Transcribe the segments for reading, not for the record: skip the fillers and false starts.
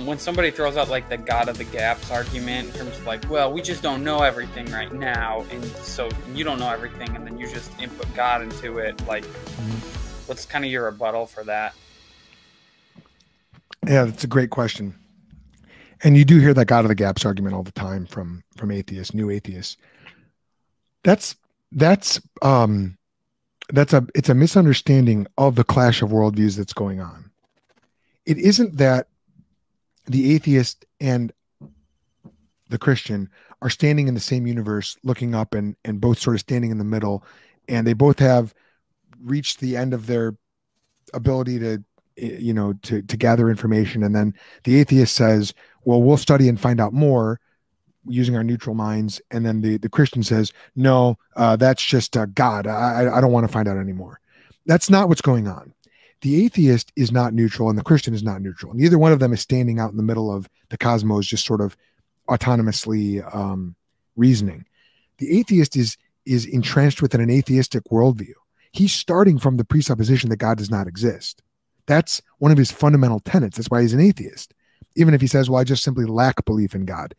when somebody throws out like the God of the gaps argument in terms of like, well, we just don't know everything right now, and so you don't know everything, and then you just input God into it, like, what's kind of your rebuttal for that? Yeah, that's a great question. And you do hear that God of the gaps argument all the time from atheists, new atheists. It's a misunderstanding of the clash of worldviews that's going on. It isn't that the atheist and the Christian are standing in the same universe, looking up and both sort of standing in the middle, and they both have reached the end of their ability to gather information. And then the atheist says, well, we'll study and find out more using our neutral minds. And then the Christian says, no, that's just God. I don't want to find out anymore. That's not what's going on. The atheist is not neutral and the Christian is not neutral. Neither one of them is standing out in the middle of the cosmos, just sort of autonomously reasoning. The atheist is entrenched within an atheistic worldview. He's starting from the presupposition that God does not exist. That's one of his fundamental tenets. That's why he's an atheist. Even if he says, well, I just simply lack belief in God,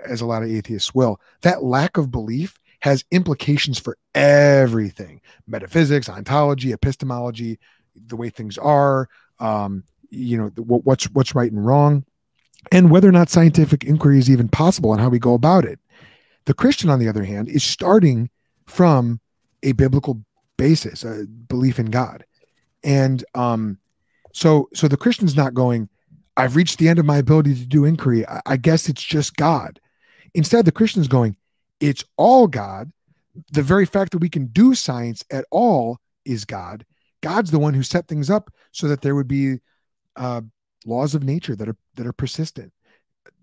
as a lot of atheists will. That lack of belief has implications for everything: metaphysics, ontology, epistemology, the way things are, what's right and wrong, and whether or not scientific inquiry is even possible and how we go about it. The Christian, on the other hand, is starting from a biblical basis, a belief in God. And so the Christian's not going, I've reached the end of my ability to do inquiry, I guess it's just God. Instead, the Christian's going, it's all God. The very fact that we can do science at all is God. God's the one who set things up so that there would be laws of nature that are persistent,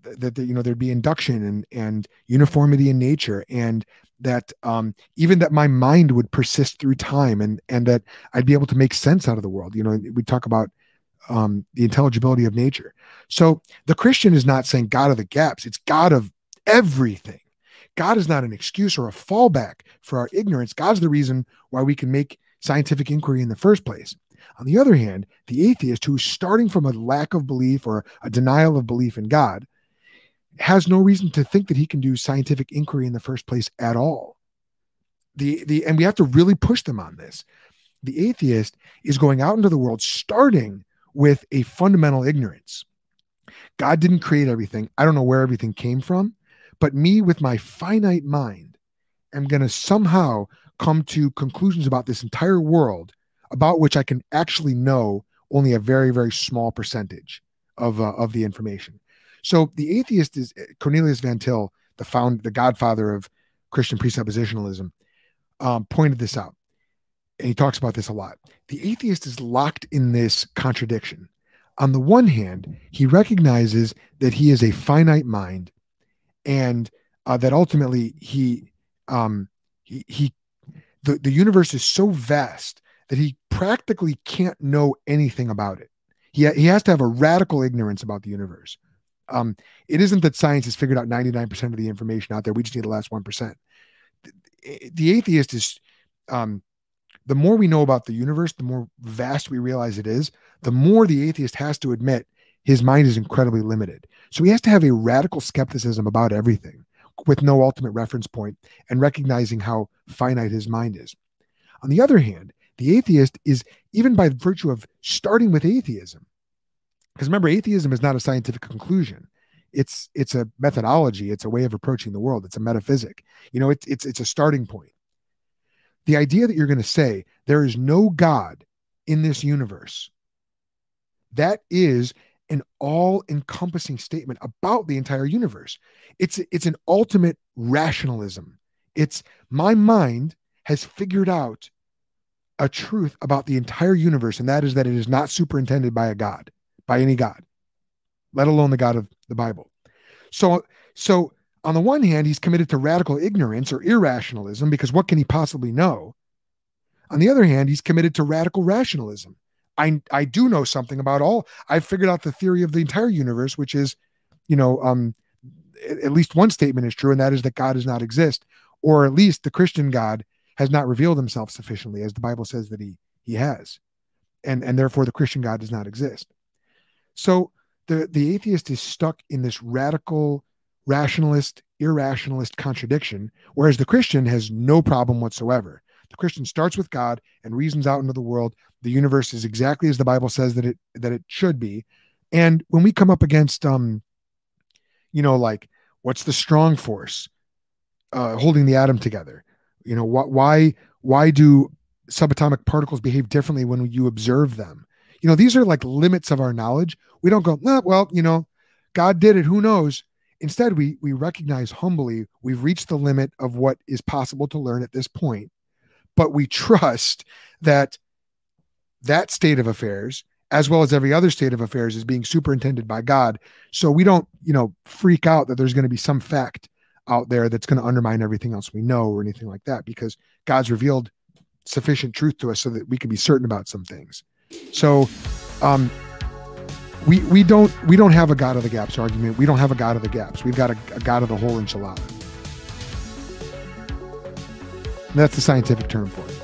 that there'd be induction and uniformity in nature, and that even that my mind would persist through time, and that I'd be able to make sense out of the world. We talk about the intelligibility of nature. So the Christian is not saying God of the gaps. It's God of everything. God is not an excuse or a fallback for our ignorance. God's the reason why we can make scientific inquiry in the first place. On the other hand, the atheist, who's starting from a lack of belief or a denial of belief in God, has no reason to think that he can do scientific inquiry in the first place at all. And we have to really push them on this. The atheist is going out into the world starting with a fundamental ignorance. God didn't create everything. I don't know where everything came from, but me with my finite mind am going to somehow come to conclusions about this entire world about which I can actually know only a very, very small percentage of the information. So the atheist is Cornelius Van Til, the godfather of Christian presuppositionalism, pointed this out. And he talks about this a lot. The atheist is locked in this contradiction. On the one hand, he recognizes that he is a finite mind, and that ultimately the universe is so vast that he practically can't know anything about it. He has to have a radical ignorance about the universe. It isn't that science has figured out 99% of the information out there. We just need the last 1%. The atheist is, the more we know about the universe, the more vast we realize it is, the more the atheist has to admit his mind is incredibly limited. So he has to have a radical skepticism about everything with no ultimate reference point, and recognizing how finite his mind is. On the other hand, the atheist is, even by virtue of starting with atheism, because remember, atheism is not a scientific conclusion. It's a methodology. It's a way of approaching the world. It's a metaphysic. It's a starting point. The idea that you're going to say there is no God in this universe, that is an all-encompassing statement about the entire universe. It's an ultimate rationalism. It's my mind has figured out a truth about the entire universe, and that is that it is not superintended by a God, by any God, let alone the God of the Bible. So on the one hand, he's committed to radical ignorance or irrationalism, because what can he possibly know? On the other hand, he's committed to radical rationalism. I do know something about all. I've figured out the theory of the entire universe, which is, at least one statement is true, and that is that God does not exist, or at least the Christian God has not revealed himself sufficiently, as the Bible says that he has, and therefore the Christian God does not exist. So the atheist is stuck in this radical rationalist, irrationalist contradiction, whereas the Christian has no problem whatsoever. The Christian starts with God and reasons out into the world. The universe is exactly as the Bible says that it should be. And when we come up against, like, what's the strong force holding the atom together? Why do subatomic particles behave differently when you observe them? These are like limits of our knowledge. We don't go, well, God did it. Who knows? Instead, we recognize humbly we've reached the limit of what is possible to learn at this point, but we trust that state of affairs, as well as every other state of affairs, is being superintended by God. So we don't, freak out that there's going to be some fact out there that's going to undermine everything else we know or anything like that, because God's revealed sufficient truth to us so that we can be certain about some things. So, we don't have a God of the gaps argument. We don't have a God of the gaps. We've got a God of the whole enchilada. That's the scientific term for it.